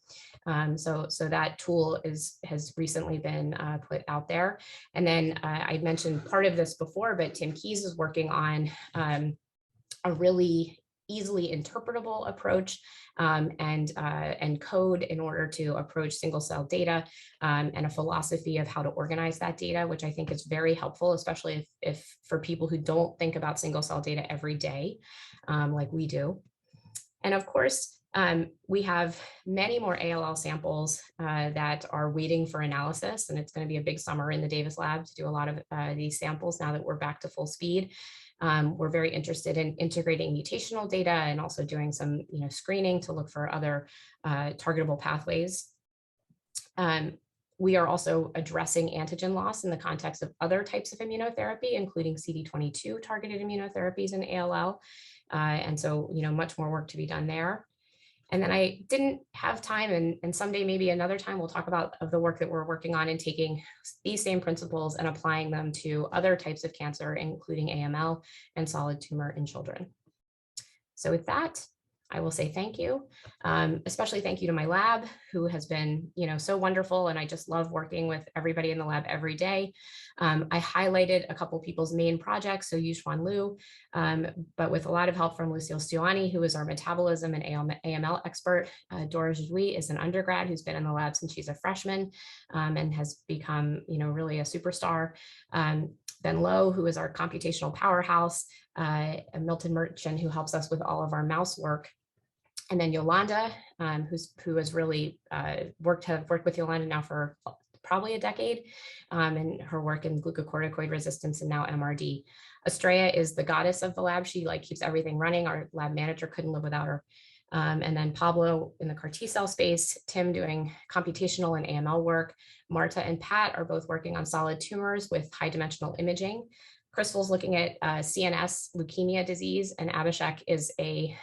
So that tool has recently been put out there. And then I mentioned part of this before, but Tim Keyes is working on a really easily interpretable approach and code in order to approach single cell data and a philosophy of how to organize that data, which I think is very helpful, especially if for people who don't think about single cell data every day like we do. And of course, we have many more ALL samples that are waiting for analysis, and it's going to be a big summer in the Davis lab to do a lot of these samples now that we're back to full speed. We're very interested in integrating mutational data and also doing some screening to look for other targetable pathways. We are also addressing antigen loss in the context of other types of immunotherapy, including CD22 targeted immunotherapies in ALL. And so, much more work to be done there. And then I didn't have time, and someday, maybe another time, we'll talk about the work that we're working on in taking these same principles and applying them to other types of cancer, including AML and solid tumor in children. So with that, I will say thank you, especially thank you to my lab, who has been, so wonderful. And I just love working with everybody in the lab every day. I highlighted a couple people's main projects, so Yuxuan Liu, but with a lot of help from Lucille Stuani, who is our metabolism and AML expert. Dora Zhui is an undergrad who's been in the lab since she's a freshman and has become, really a superstar. Ben Lowe, who is our computational powerhouse, Milton Merchant, who helps us with all of our mouse work. And then Yolanda, who has really worked with Yolanda now for probably a decade, and her work in glucocorticoid resistance and now MRD. Estrella is the goddess of the lab. She keeps everything running. Our lab manager couldn't live without her. And then Pablo in the CAR T-cell space, Tim doing computational and AML work. Marta and Pat are both working on solid tumors with high dimensional imaging. Crystal's looking at CNS leukemia disease, and Abhishek is a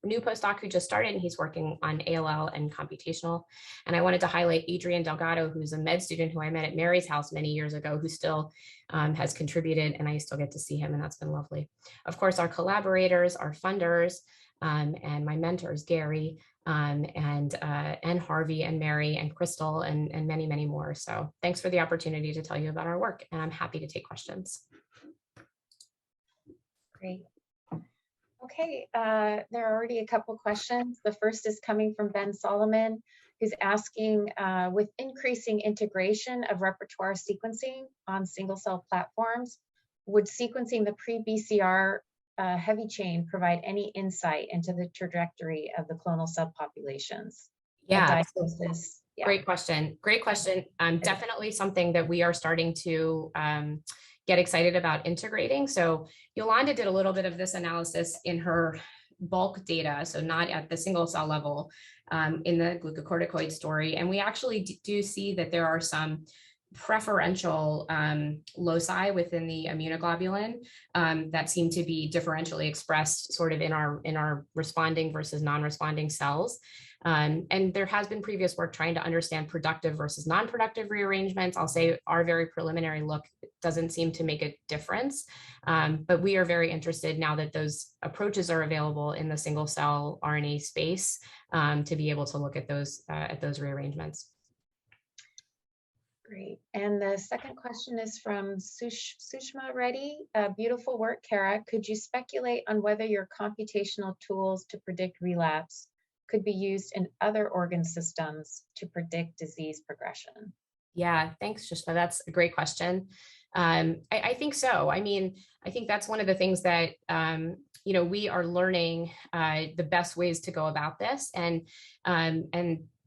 new postdoc who just started, and he's working on ALL and computational. And I wanted to highlight Adrian Delgado, who's a med student who I met at Mary's house many years ago, who still has contributed, and I still get to see him, and that's been lovely. Of course, our collaborators, our funders, and my mentors, Gary, and Harvey and Mary and Crystal and many, many more. So thanks for the opportunity to tell you about our work, and I'm happy to take questions. Great. Okay, there are already a couple questions. The first is coming from Ben Solomon, who's asking, with increasing integration of repertoire sequencing on single cell platforms, would sequencing the pre-BCR heavy chain provide any insight into the trajectory of the clonal subpopulations? Yeah, Yeah. Great question. Great question. Definitely something that we are starting to get excited about integrating. So Yolanda did a little bit of this analysis in her bulk data, so not at the single cell level in the glucocorticoid story. And we actually do see that there are some preferential loci within the immunoglobulin that seem to be differentially expressed sort of in our responding versus non-responding cells. And there has been previous work trying to understand productive versus non-productive rearrangements. I'll say our very preliminary look doesn't seem to make a difference, but we are very interested now that those approaches are available in the single cell RNA space to be able to look at those rearrangements. Great. And the second question is from Sushma Reddy. Beautiful work, Kara. Could you speculate on whether your computational tools to predict relapse could be used in other organ systems to predict disease progression? Yeah, thanks, Sushma. That's a great question. I think so. I mean, I think that's one of the things that we are learning the best ways to go about this, and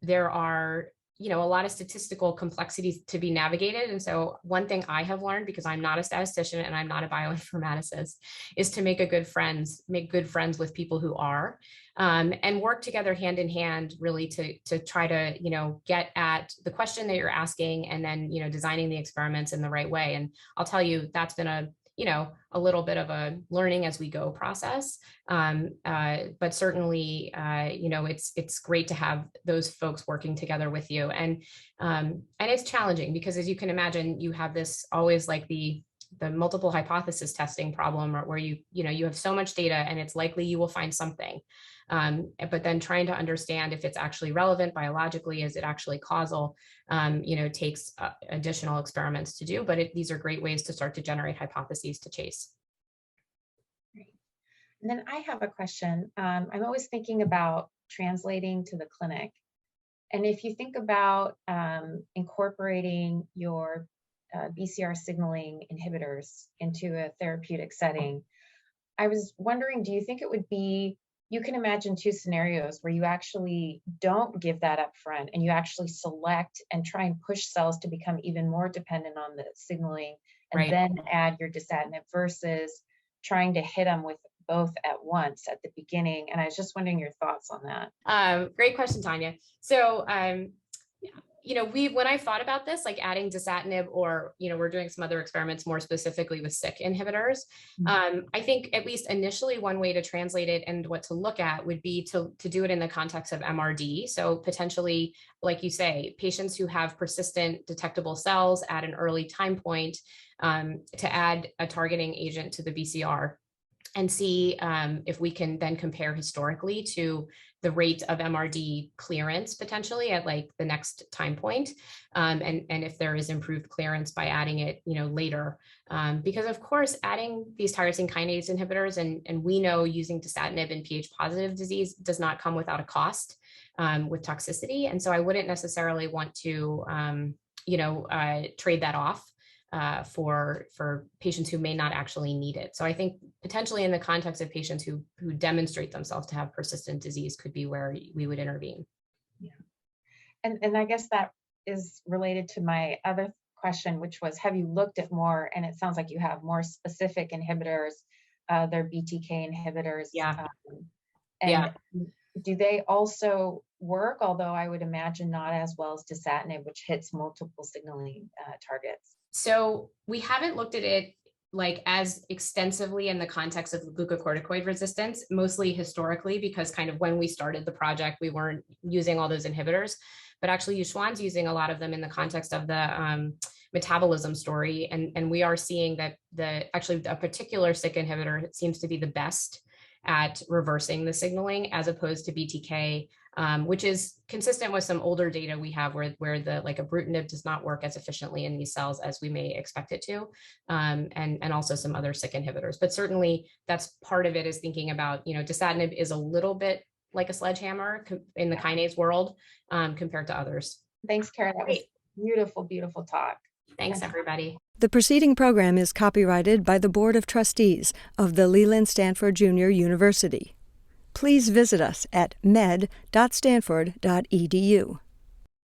there are a lot of statistical complexities to be navigated. And so one thing I have learned, because I'm not a statistician and I'm not a bioinformaticist, is to make good friends with people who are, and work together hand in hand, really to try to, get at the question that you're asking, and then, designing the experiments in the right way. And I'll tell you, that's been a a little bit of a learning as we go process. But certainly, it's great to have those folks working together with you. And it's challenging because, as you can imagine, you have this always like the multiple hypothesis testing problem, where you have so much data and it's likely you will find something. But then trying to understand if it's actually relevant biologically, is it actually causal, takes additional experiments to do. But these are great ways to start to generate hypotheses to chase. Great. And then I have a question. I'm always thinking about translating to the clinic. And if you think about incorporating your BCR signaling inhibitors into a therapeutic setting, I was wondering, do you think it would be, you can imagine two scenarios where you actually don't give that up front and you actually select and try and push cells to become even more dependent on the signaling and Right. then add your dasatinib, versus trying to hit them with both at once at the beginning? And I was just wondering your thoughts on that. Great question, Tanya. So, when I thought about this, like adding dasatinib, or, we're doing some other experiments more specifically with SYK inhibitors. I think at least initially one way to translate it and what to look at would be to do it in the context of MRD. So potentially, like you say, patients who have persistent detectable cells at an early time point, to add a targeting agent to the BCR and see if we can then compare historically to the rate of MRD clearance potentially at like the next time point, and if there is improved clearance by adding it, later. Because of course, adding these tyrosine kinase inhibitors, and we know using dasatinib in Ph positive disease does not come without a cost with toxicity. And so I wouldn't necessarily want to, trade that off for patients who may not actually need it. So I think potentially in the context of patients who demonstrate themselves to have persistent disease could be where we would intervene. Yeah. And I guess that is related to my other question, which was, have you looked at more, and it sounds like you have more specific inhibitors, they're BTK inhibitors. Yeah. Do they also work, although I would imagine not as well as dasatinib, which hits multiple signaling targets? So we haven't looked at it like as extensively in the context of glucocorticoid resistance, mostly historically, because kind of when we started the project, we weren't using all those inhibitors, but actually Yuxuan's using a lot of them in the context of the metabolism story. And we are seeing that actually a particular SYK inhibitor seems to be the best at reversing the signaling as opposed to BTK, which is consistent with some older data we have where the like ibrutinib does not work as efficiently in these cells as we may expect it to, and also some other SYK inhibitors. But certainly that's part of it, is thinking about, dasatinib is a little bit like a sledgehammer in the kinase world compared to others. Thanks, Kara. That was beautiful, beautiful talk. Thanks, everybody. The preceding program is copyrighted by the Board of Trustees of the Leland Stanford Junior University. Please visit us at med.stanford.edu.